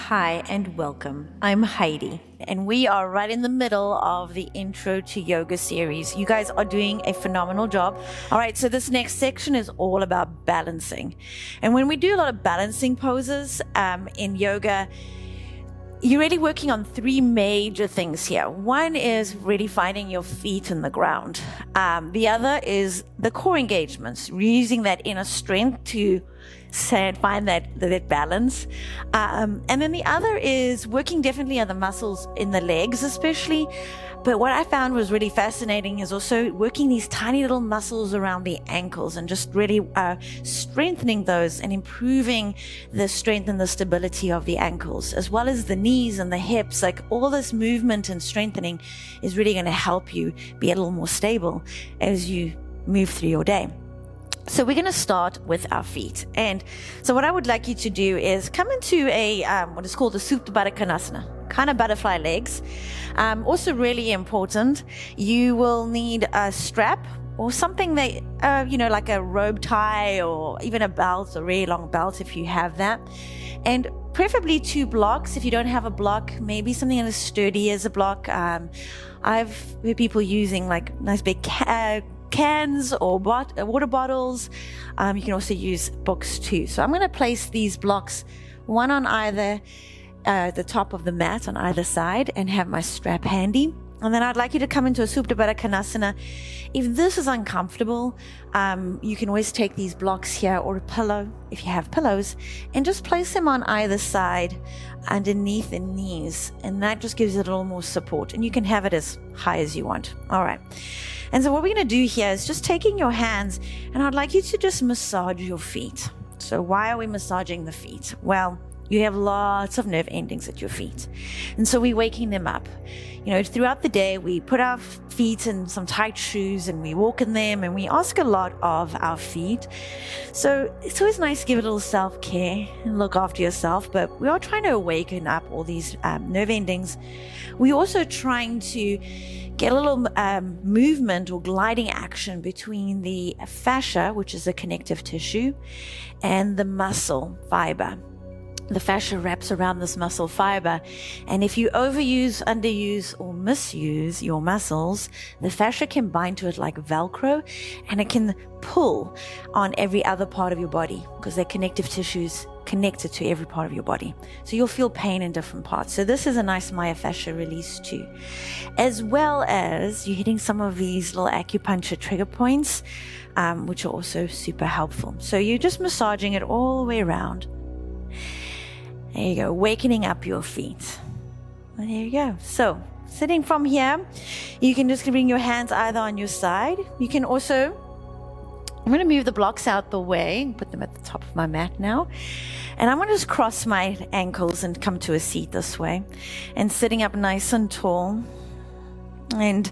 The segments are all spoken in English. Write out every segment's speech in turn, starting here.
Hi and welcome. I'm Heidi, and we are right in the middle of the Intro to Yoga series. You guys are doing a phenomenal job. All right, so this next section is all about balancing. And when we do a lot of balancing poses in yoga, you're really working on three major things here. One is really finding your feet in the ground. The other is the core engagements, using that inner strength to find that balance. And then the other is working definitely on the muscles in the legs especially. But what I found was really fascinating is also working these tiny little muscles around the ankles and just really strengthening those and improving the strength and the stability of the ankles, as well as the knees and the hips. Like all this movement and strengthening is really going to help you be a little more stable as you move through your day. So we're going to start with our feet. And so what I would like you to do is come into a what is called a Supta Baddha Konasana, kind of butterfly legs. Also really important, you will need a strap or something that, like a robe tie or even a belt, a really long belt if you have that. And preferably 2 blocks. If you don't have a block, maybe something as sturdy as a block. I've heard people using like nice big cans or water bottles. You can also use books too. So I'm going to place these blocks, one on either the top of the mat on either side, and have my strap handy. And then I'd like you to come into a Supta Baddha Konasana. If this is uncomfortable, you can always take these blocks here or a pillow, if you have pillows, and just place them on either side underneath the knees. And that just gives it a little more support. And you can have it as high as you want. All right. And so what we're going to do here is just taking your hands, and I'd like you to just massage your feet. So why are we massaging the feet? Well, you have lots of nerve endings at your feet. And so we're waking them up. Throughout the day, we put our feet in some tight shoes and we walk in them and we ask a lot of our feet. So it's always nice to give a little self-care and look after yourself, but we are trying to awaken up all these nerve endings. We're also trying to get a little movement or gliding action between the fascia, which is a connective tissue, and the muscle fiber. The fascia wraps around this muscle fiber, and if you overuse, underuse, or misuse your muscles, the fascia can bind to it like Velcro, and it can pull on every other part of your body because they're connective tissues connected to every part of your body. So you'll feel pain in different parts. So this is a nice myofascial release too, as well as you're hitting some of these little acupuncture trigger points, which are also super helpful. So you're just massaging it all the way around. There you go, wakening up your feet. Well, there you go. So, sitting from here, you can just bring your hands either on your side. You can also, I'm going to move the blocks out the way and put them at the top of my mat now. And I'm going to just cross my ankles and come to a seat this way. And sitting up nice and tall. And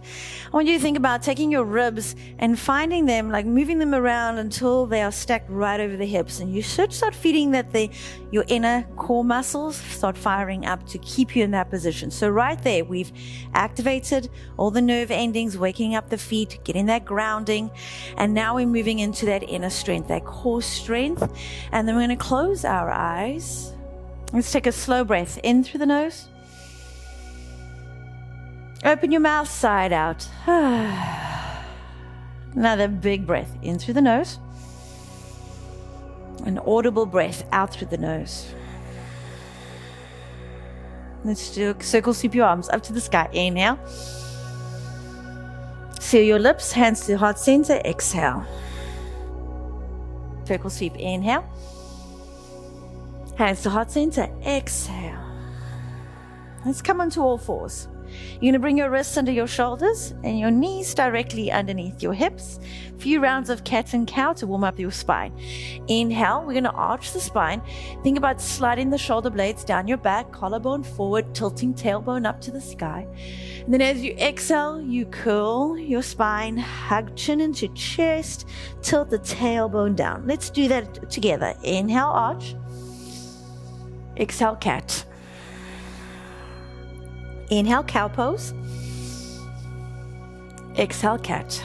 I want you to think about taking your ribs and finding them, like moving them around until they are stacked right over the hips. And you should start feeling that your inner core muscles start firing up to keep you in that position. So right there, we've activated all the nerve endings, waking up the feet, getting that grounding. And now we're moving into that inner strength, that core strength. And then we're going to close our eyes. Let's take a slow breath in through the nose. Open your mouth side out. Another big breath in through the nose. An audible breath out through the nose. Let's do a circle sweep your arms up to the sky. Inhale. Seal your lips, hands to heart center. Exhale. Circle sweep. Inhale. Hands to heart center. Exhale. Let's come onto all fours. You're going to bring your wrists under your shoulders and your knees directly underneath your hips. A few rounds of cat and cow to warm up your spine. Inhale, we're going to arch the spine. Think about sliding the shoulder blades down your back, collarbone forward, tilting tailbone up to the sky. And then as you exhale, you curl your spine, hug chin into chest, tilt the tailbone down. Let's do that together. Inhale, arch. Exhale, cat. Inhale, cow pose. Exhale, cat.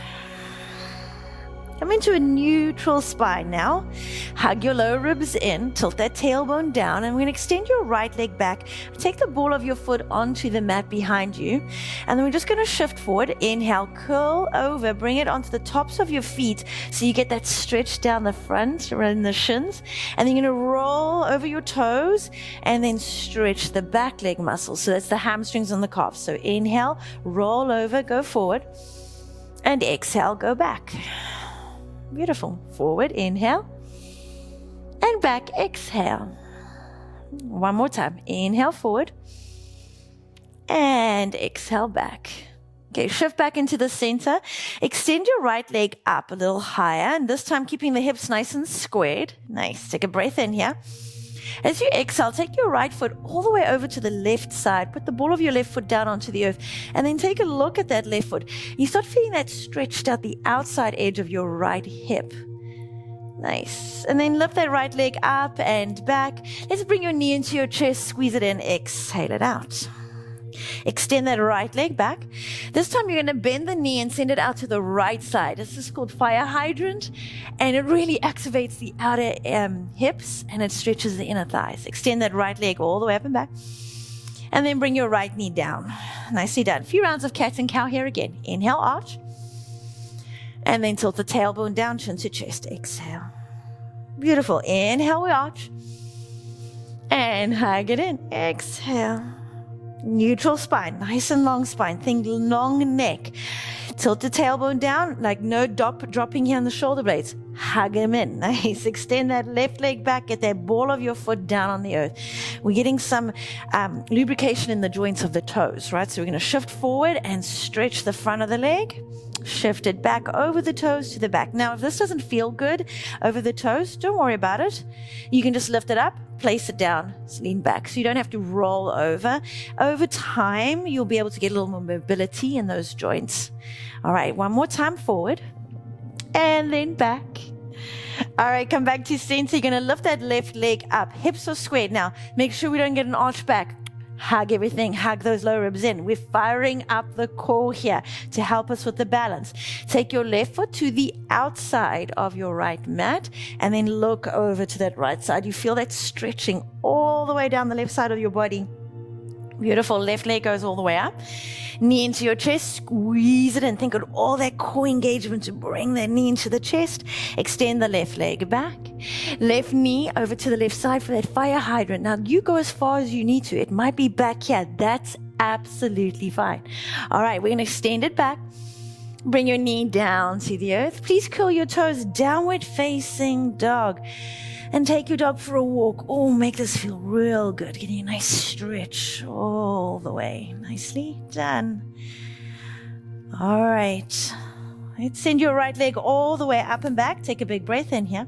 Come into a neutral spine now. Hug your lower ribs in, tilt that tailbone down, and we're going to extend your right leg back. Take the ball of your foot onto the mat behind you, and then we're just going to shift forward. Inhale, curl over, bring it onto the tops of your feet so you get that stretch down the front, around the shins, and then you're going to roll over your toes and then stretch the back leg muscles. So that's the hamstrings and the calves. So inhale, roll over, go forward, and exhale, go back. Beautiful. Forward, inhale, and back, exhale. One more time. Inhale, forward, and exhale, back. Okay, shift back into the center. Extend your right leg up a little higher, and this time keeping the hips nice and squared. Nice. Take a breath in here. As you exhale, take your right foot all the way over to the left side. Put the ball of your left foot down onto the earth, and then take a look at that left foot. You start feeling that stretched out the outside edge of your right hip. Nice. And then lift that right leg up and back. Let's bring your knee into your chest, squeeze it in, exhale it out. Extend that right leg back. This time you're going to bend the knee and send it out to the right side. This is called fire hydrant, and it really activates the outer hips and it stretches the inner thighs. Extend that right leg all the way up and back, and then bring your right knee down. Nicely done. A few rounds of cat and cow here again. Inhale, arch, and then tilt the tailbone down, chin to chest. Exhale. Beautiful. Inhale, we arch, and hug it in. Exhale. Neutral spine, nice and long spine. Think long neck. Tilt the tailbone down, like no dropping here on the shoulder blades. Hug them in. Nice. Extend that left leg back. Get that ball of your foot down on the earth. We're getting some lubrication in the joints of the toes, right? So we're going to shift forward and stretch the front of the leg. Shift it back over the toes to the back. Now, if this doesn't feel good over the toes, don't worry about it. You can just lift it up, place it down, lean back. So you don't have to roll over. Over time, you'll be able to get a little more mobility in those joints. All right, one more time, forward and then back. All right, come back to center. You're going to lift that left leg up. Hips are squared. Now, make sure we don't get an arch back. Hug everything, hug those lower ribs in. We're firing up the core here to help us with the balance. Take your left foot to the outside of your right mat and then look over to that right side. You feel that stretching all the way down the left side of your body. Beautiful. Left leg goes all the way up. Knee into your chest. Squeeze it in. Think of all that core engagement to bring that knee into the chest. Extend the left leg back. Left knee over to the left side for that fire hydrant. Now, you go as far as you need to. It might be back here. That's absolutely fine. All right, we're going to extend it back. Bring your knee down to the earth. Please curl your toes, downward facing dog. And take your dog for a walk. Oh, make this feel real good. Getting a nice stretch all the way. Nicely done. All right. Let's send your right leg all the way up and back. Take a big breath in here.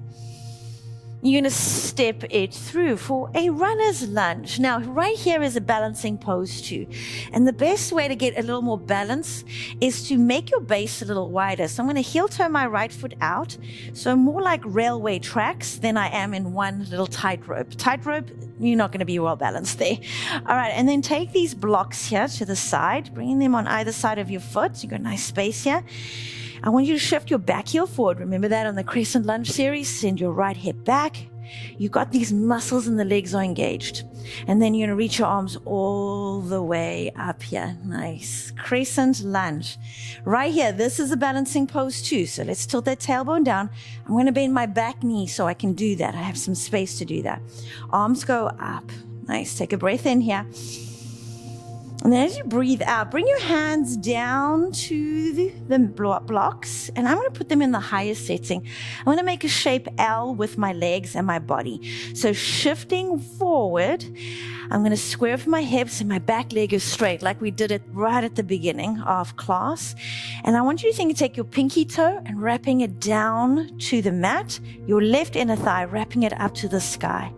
You're going to step it through for a runner's lunge. Now, right here is a balancing pose too. And the best way to get a little more balance is to make your base a little wider. So I'm going to heel toe my right foot out. So more like railway tracks than I am in one little tightrope. Tightrope, you're not going to be well balanced there. All right. And then take these blocks here to the side, bringing them on either side of your foot. So you've got a nice space here. I want you to shift your back heel forward. Remember that on the crescent lunge series. Send your right hip back. You've got these muscles and the legs are engaged. And then you're going to reach your arms all the way up here. Nice. Crescent lunge. Right here, this is a balancing pose too. So let's tilt that tailbone down. I'm going to bend my back knee so I can do that. I have some space to do that. Arms go up. Nice. Take a breath in here. And then as you breathe out, bring your hands down to the blocks, and I'm going to put them in the highest setting. I'm going to make a shape L with my legs and my body. So shifting forward, I'm going to square up my hips and my back leg is straight like we did it right at the beginning of class. And I want you to take your pinky toe and wrapping it down to the mat, your left inner thigh, wrapping it up to the sky.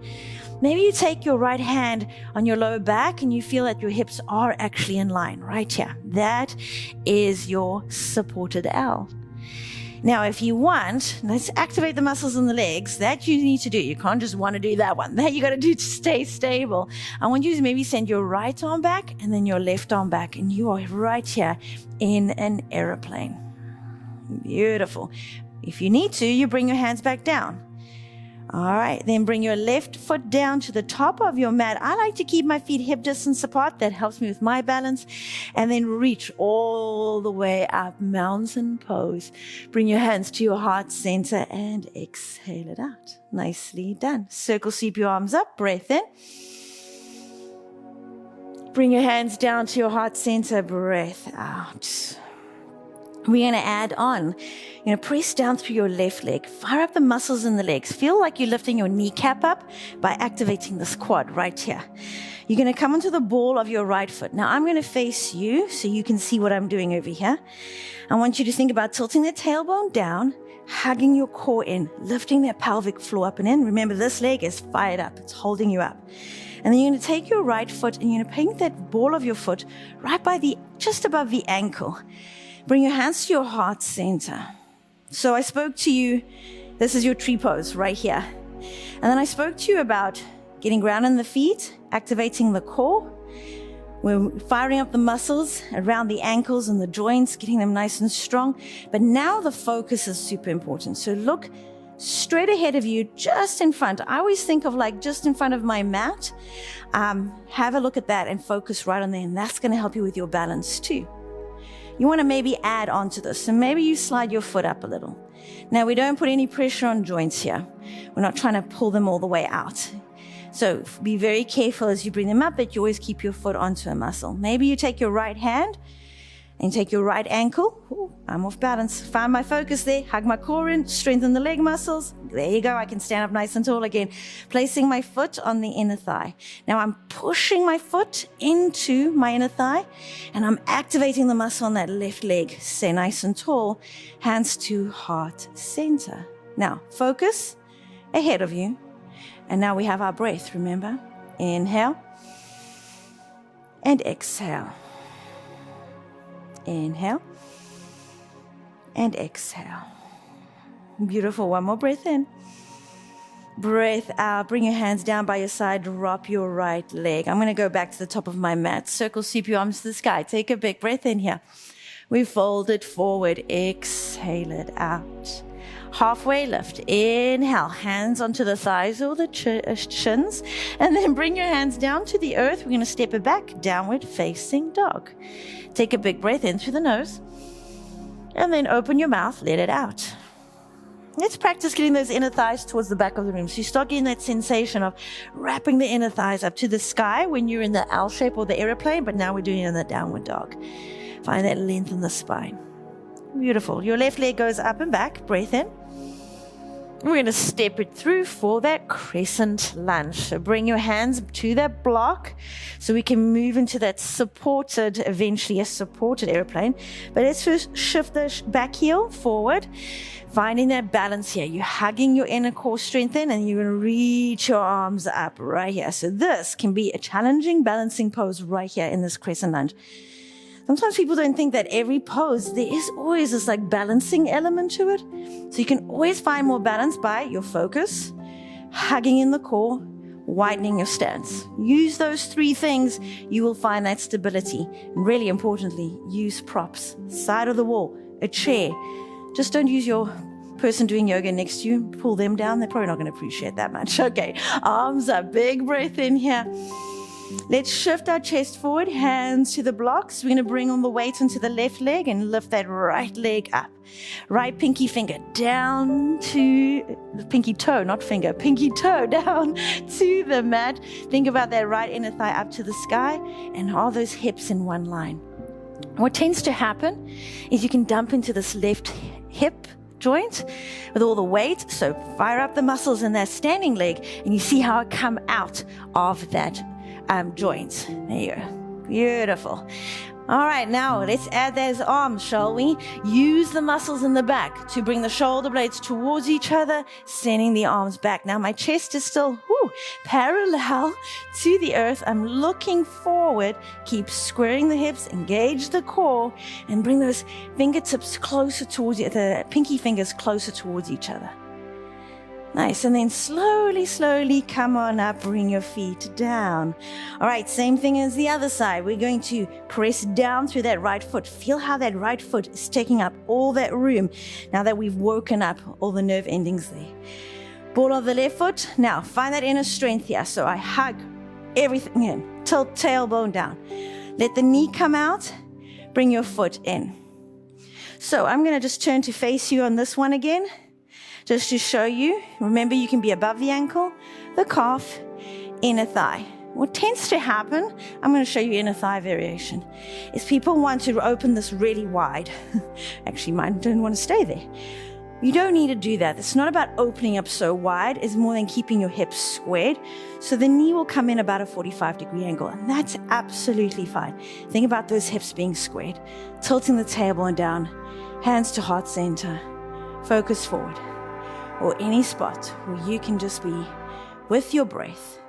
Maybe you take your right hand on your lower back and you feel that your hips are actually in line right here. That is your supported L. Now, if you want, let's activate the muscles in the legs. That you need to do. You can't just want to do that one. That you got to do to stay stable. I want you to maybe send your right arm back and then your left arm back. And you are right here in an aeroplane. Beautiful. If you need to, you bring your hands back down. All right, then bring your left foot down to the top of your mat. I like to keep my feet hip distance apart. That helps me with my balance. And then reach all the way up, mountain pose. Bring your hands to your heart center and exhale it out. Nicely done. Circle sweep your arms up, breath in. Bring your hands down to your heart center, breath out. We're going to add on, press down through your left leg. Fire up the muscles in the legs. Feel like you're lifting your kneecap up by activating this quad right here. You're going to come onto the ball of your right foot. Now, I'm going to face you so you can see what I'm doing over here. I want you to think about tilting the tailbone down, hugging your core in, lifting that pelvic floor up and in. Remember, this leg is fired up. It's holding you up. And then you're going to take your right foot and you're going to paint that ball of your foot right by just above the ankle. Bring your hands to your heart center. So I spoke to you, this is your tree pose right here. And then I spoke to you about getting ground in the feet, activating the core. We're firing up the muscles around the ankles and the joints, getting them nice and strong. But now the focus is super important. So look straight ahead of you, just in front. I always think of like just in front of my mat. Have a look at that and focus right on there. And that's going to help you with your balance too. You want to maybe add on to this. So maybe you slide your foot up a little. Now, we don't put any pressure on joints here. We're not trying to pull them all the way out. So be very careful as you bring them up that you always keep your foot onto a muscle. Maybe you take your right hand and take your right ankle. Ooh, I'm off balance. Find my focus there. Hug my core in. Strengthen the leg muscles. There you go. I can stand up nice and tall again. Placing my foot on the inner thigh. Now I'm pushing my foot into my inner thigh and I'm activating the muscle on that left leg. Stay nice and tall. Hands to heart center. Now focus ahead of you. And now we have our breath, remember? Inhale and exhale. Inhale and exhale. Beautiful. One more breath in. Breath out. Bring your hands down by your side. Drop your right leg. I'm going to go back to the top of my mat. Circle sweep your arms to the sky. Take a big breath in here. We fold it forward. Exhale it out. Halfway lift. Inhale. Hands onto the thighs or the shins. And then bring your hands down to the earth. We're going to step it back. Downward facing dog. Take a big breath in through the nose. And then open your mouth. Let it out. Let's practice getting those inner thighs towards the back of the room. So you start getting that sensation of wrapping the inner thighs up to the sky when you're in the L shape or the aeroplane. But now we're doing it in the downward dog. Find that length in the spine. Beautiful. Your left leg goes up and back. Breath in. We're going to step it through for that crescent lunge. So bring your hands to that block so we can move into that eventually a supported airplane. But let's first shift the back heel forward, finding that balance here. You're hugging your inner core strength in and you're going to reach your arms up right here. So this can be a challenging balancing pose right here in this crescent lunge. Sometimes people don't think that every pose, there is always this like balancing element to it. So you can always find more balance by your focus, hugging in the core, widening your stance. Use those three things. You will find that stability. And really importantly, use props. Side of the wall, a chair. Just don't use your person doing yoga next to you. Pull them down. They're probably not going to appreciate that much. Okay, arms up. Big breath in here. Let's shift our chest forward, hands to the blocks. We're going to bring on the weight onto the left leg and lift that right leg up. Right pinky finger down to the pinky toe, not finger, pinky toe down to the mat. Think about that right inner thigh up to the sky and all those hips in one line. What tends to happen is you can dump into this left hip joint with all the weight. So fire up the muscles in that standing leg and you see how it come out of that joints. There you go. Beautiful. All right, now let's add those arms, shall we? Use the muscles in the back to bring the shoulder blades towards each other, sending the arms back. Now my chest is still parallel to the earth. I'm looking forward. Keep squaring the hips, engage the core, and bring those fingertips closer towards the pinky fingers closer towards each other. Nice, and then slowly come on up, bring your feet down. All right, same thing as the other side. We're going to press down through that right foot. Feel how that right foot is taking up all that room now that we've woken up all the nerve endings there. Ball of the left foot. Now, find that inner strength here. So I hug everything in, tilt tailbone down. Let the knee come out, bring your foot in. So I'm going to just turn to face you on this one again. Just to show you, remember you can be above the ankle, the calf, inner thigh. What tends to happen, I'm going to show you inner thigh variation, is people want to open this really wide. Actually, mine don't want to stay there. You don't need to do that. It's not about opening up so wide. It's more than keeping your hips squared. So the knee will come in about a 45-degree angle, and that's absolutely fine. Think about those hips being squared, tilting the tailbone down, hands to heart center, focus forward. Or any spot where you can just be with your breath,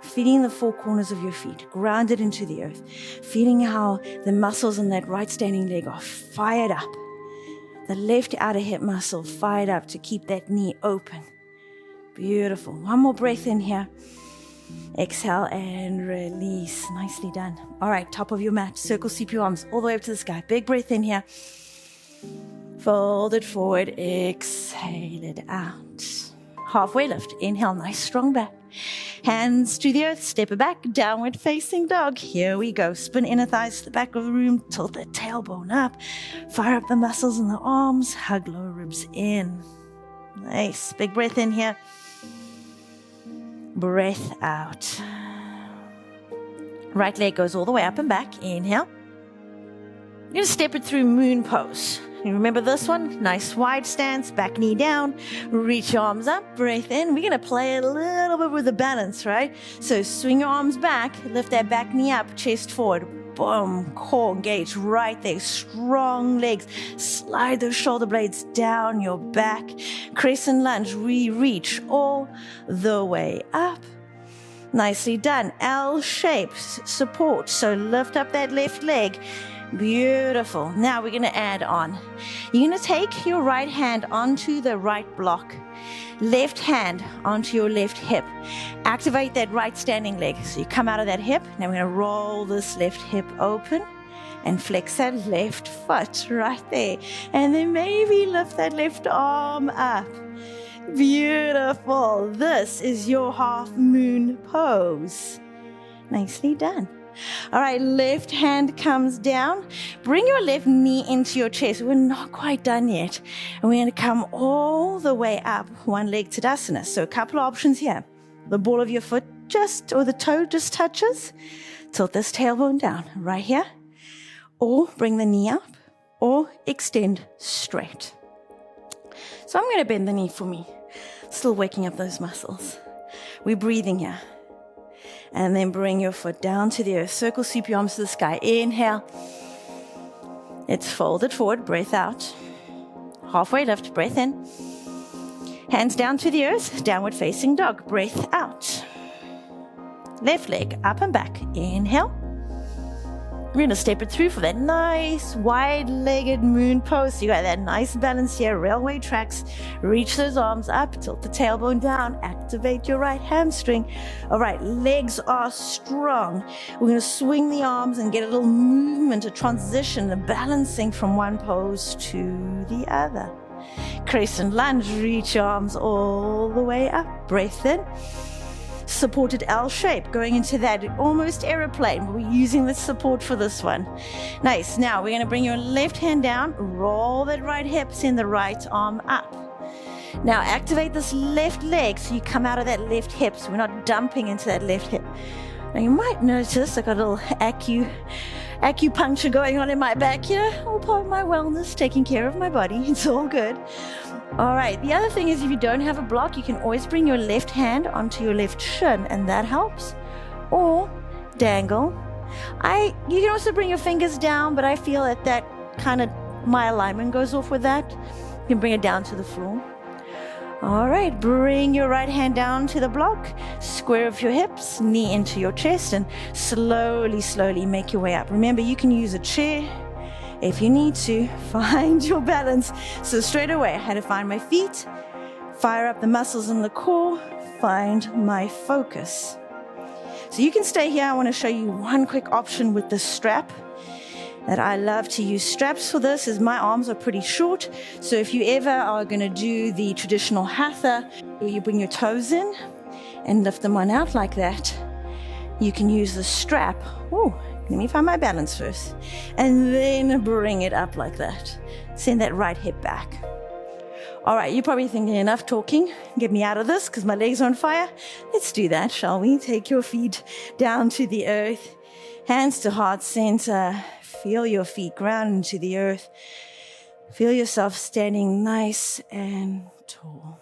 feeling the four corners of your feet, grounded into the earth, feeling how the muscles in that right standing leg are fired up. The left outer hip muscle fired up to keep that knee open. Beautiful. One more breath in here. Exhale and release. Nicely done. All right, top of your mat. Circle, sweep your arms all the way up to the sky. Big breath in here. Fold it forward, exhale it out. Halfway lift, inhale, nice strong back. Hands to the earth, step it back, downward facing dog. Here we go. Spin inner thighs to the back of the room, tilt the tailbone up. Fire up the muscles in the arms, hug lower ribs in. Nice, big breath in here. Breath out. Right leg goes all the way up and back, inhale. You're going to step it through moon pose. You remember this one? Nice wide stance, back knee down, reach your arms up, breath in. We're going to play a little bit with the balance, right? So swing your arms back, lift that back knee up, chest forward. Boom, core engaged right there. Strong legs. Slide those shoulder blades down your back. Crescent lunge, reach all the way up. Nicely done. L shape, support. So lift up that left leg. Beautiful. Now we're going to add on. You're going to take your right hand onto the right block, left hand onto your left hip. Activate that right standing leg. So you come out of that hip. Now we're going to roll this left hip open and flex that left foot right there. And then maybe lift that left arm up. Beautiful. This is your half moon pose. Nicely done. All right, left hand comes down. Bring your left knee into your chest. We're not quite done yet. And we're going to come all the way up, one leg Tadasana. So a couple of options here. The ball of your foot or the toe just touches. Tilt this tailbone down right here. Or bring the knee up. Or extend straight. So I'm going to bend the knee for me. Still waking up those muscles. We're breathing here. And then bring your foot down to the earth. Circle, sweep your arms to the sky. Inhale. It's folded forward. Breath out. Halfway lift. Breath in. Hands down to the earth. Downward facing dog. Breath out. Left leg up and back. Inhale. We're going to step it through for that nice wide-legged moon pose. You got that nice balance here. Railway tracks. Reach those arms up. Tilt the tailbone down. Activate your right hamstring. All right, legs are strong. We're going to swing the arms and get a little movement, a transition, a balancing from one pose to the other. Crescent lunge. Reach your arms all the way up. Breath in. Supported L shape, going into that almost aeroplane. We're using the support for this one. Nice. Now we're going to bring your left hand down, roll that right hip, send the right arm up. Now activate this left leg so you come out of that left hip, so we're not dumping into that left hip. Now you might notice I got a little acupuncture going on in my back here. All part of my wellness, taking care of my body. It's all good. All right, the other thing is if you don't have a block, you can always bring your left hand onto your left shin, and that helps. Or dangle. You can also bring your fingers down, but I feel that kind of, my alignment goes off with that. You can bring it down to the floor. All right, bring your right hand down to the block, square off your hips, knee into your chest, and slowly make your way up. Remember, you can use a chair. If you need to, find your balance. So straight away, I had to find my feet, Fire up the muscles in the core. Find my focus. So you can stay here. I want to show you one quick option with the strap that I love to use. Straps for this is my arms are pretty short. So if you ever are going to do the traditional hatha, where you bring your toes in and lift them on out like that, you can use the strap. Oh, let me find my balance first. And then bring it up like that. Send that right hip back. All right, you're probably thinking, enough talking. Get me out of this because my legs are on fire. Let's do that, shall we? Take your feet down to the earth. Hands to heart center. Feel your feet ground into the earth. Feel yourself standing nice and tall.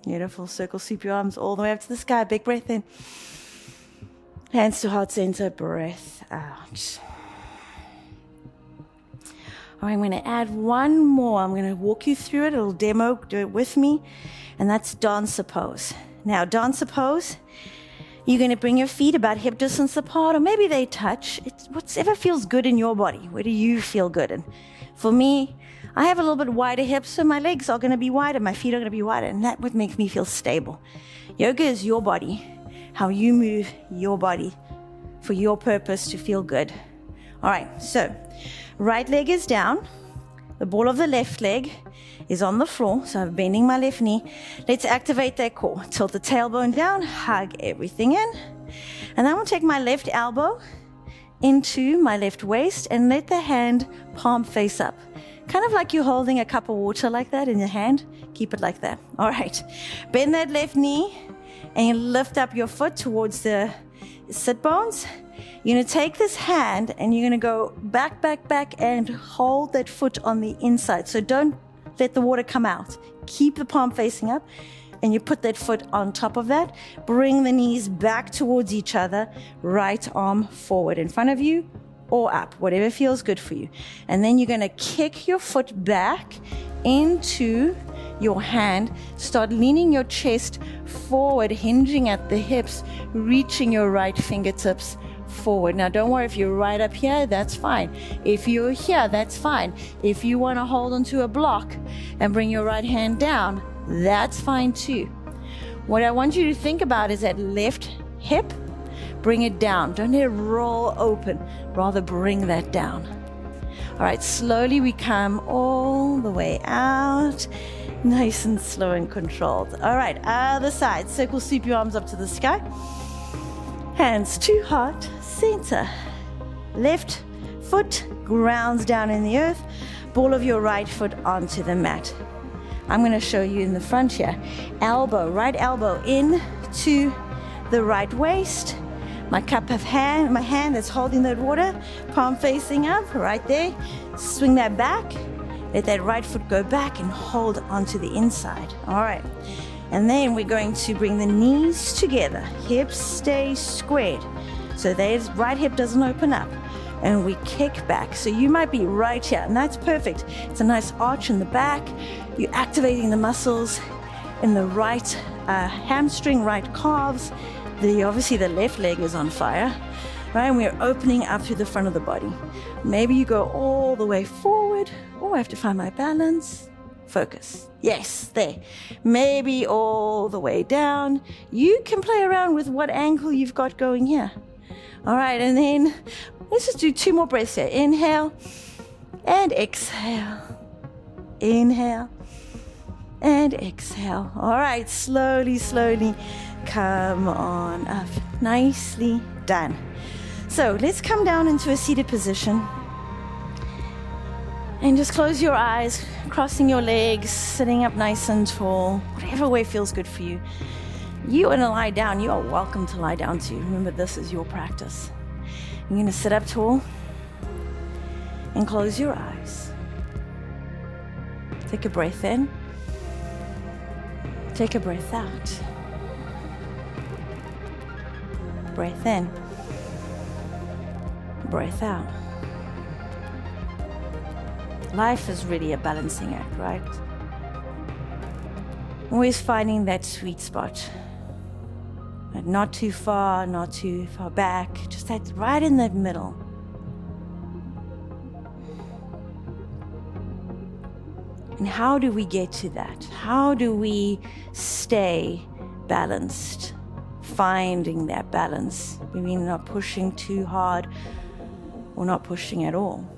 Beautiful. Circle, sweep your arms all the way up to the sky. Big breath in. Hands to heart center. Breath out. All right, I'm going to add one more. I'm going to walk you through it. A little demo. Do it with me. And that's dancer pose. Now, dancer pose. You're going to bring your feet about hip distance apart, or maybe they touch. It's whatever feels good in your body. Where do you feel good in? For me, I have a little bit wider hips, so my legs are going to be wider. My feet are going to be wider, and that would make me feel stable. Yoga is your body, how you move your body for your purpose to feel good. All right, so right leg is down. The ball of the left leg is on the floor, so I'm bending my left knee. Let's activate that core. Tilt the tailbone down, hug everything in. And then I'm going to take my left elbow into my left waist and let the hand palm face up. Kind of like you're holding a cup of water like that in your hand. Keep it like that. All right. Bend that left knee and you lift up your foot towards the sit bones. You're going to take this hand and you're going to go back, back, back and hold that foot on the inside. So don't let the water come out. Keep the palm facing up and you put that foot on top of that. Bring the knees back towards each other. Right arm forward in front of you or up, whatever feels good for you. And then you're going to kick your foot back into your hand. Start leaning your chest forward, hinging at the hips, reaching your right fingertips forward. Now, don't worry if you're right up here, that's fine. If you're here, that's fine. If you want to hold onto a block and bring your right hand down, that's fine too. What I want you to think about is that left hip, bring it down. Don't let it roll open. Rather, bring that down. All right, slowly we come all the way out. Nice and slow and controlled. All right, other side. Circle, sweep your arms up to the sky. Hands to heart center. Left foot grounds down in the earth. Ball of your right foot onto the mat. I'm going to show you in the front here. Elbow, right elbow in to the right waist. My hand that's holding that water, palm facing up, right there. Swing that back. Let that right foot go back and hold onto the inside. All right. And then we're going to bring the knees together. Hips stay squared. So that right hip doesn't open up. And we kick back. So you might be right here, and that's perfect. It's a nice arch in the back. You're activating the muscles in the right hamstring, right calves. Obviously the left leg is on fire. Right? And we're opening up through the front of the body. Maybe you go all the way forward. Oh, I have to find my balance. Focus. Yes, there. Maybe all the way down. You can play around with what angle you've got going here. All right, and then let's just do 2 more breaths here. Inhale and exhale. Inhale and exhale. All right, slowly, slowly come on up. Nicely done. So let's come down into a seated position. And just close your eyes, crossing your legs, sitting up nice and tall, whatever way feels good for you. You want to lie down, you are welcome to lie down too. Remember, this is your practice. You're going to sit up tall and close your eyes. Take a breath in. Take a breath out. Breath in. Breath out. Life is really a balancing act, right? Always finding that sweet spot. Not too far, not too far back, just that right in the middle. And how do we get to that? How do we stay balanced? Finding that balance. Maybe not pushing too hard or not pushing at all.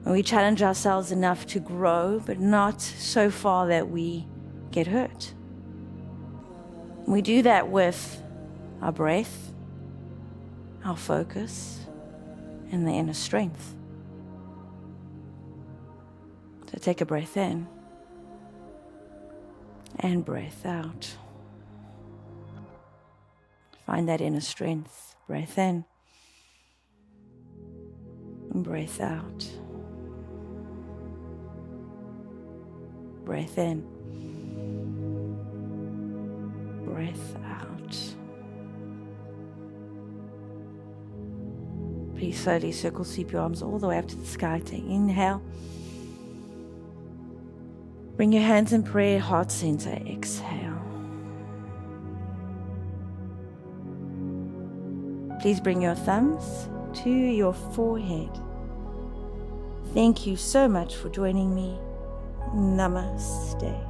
And we challenge ourselves enough to grow, but not so far that we get hurt. We do that with our breath, our focus, and the inner strength. So take a breath in and breath out. Find that inner strength. Breath in and breath out. Breath in, breath out. Please slowly circle sweep your arms all the way up to the sky. Take inhale. Bring your hands in prayer, heart center. Exhale. Please bring your thumbs to your forehead. Thank you so much for joining me. Namaste.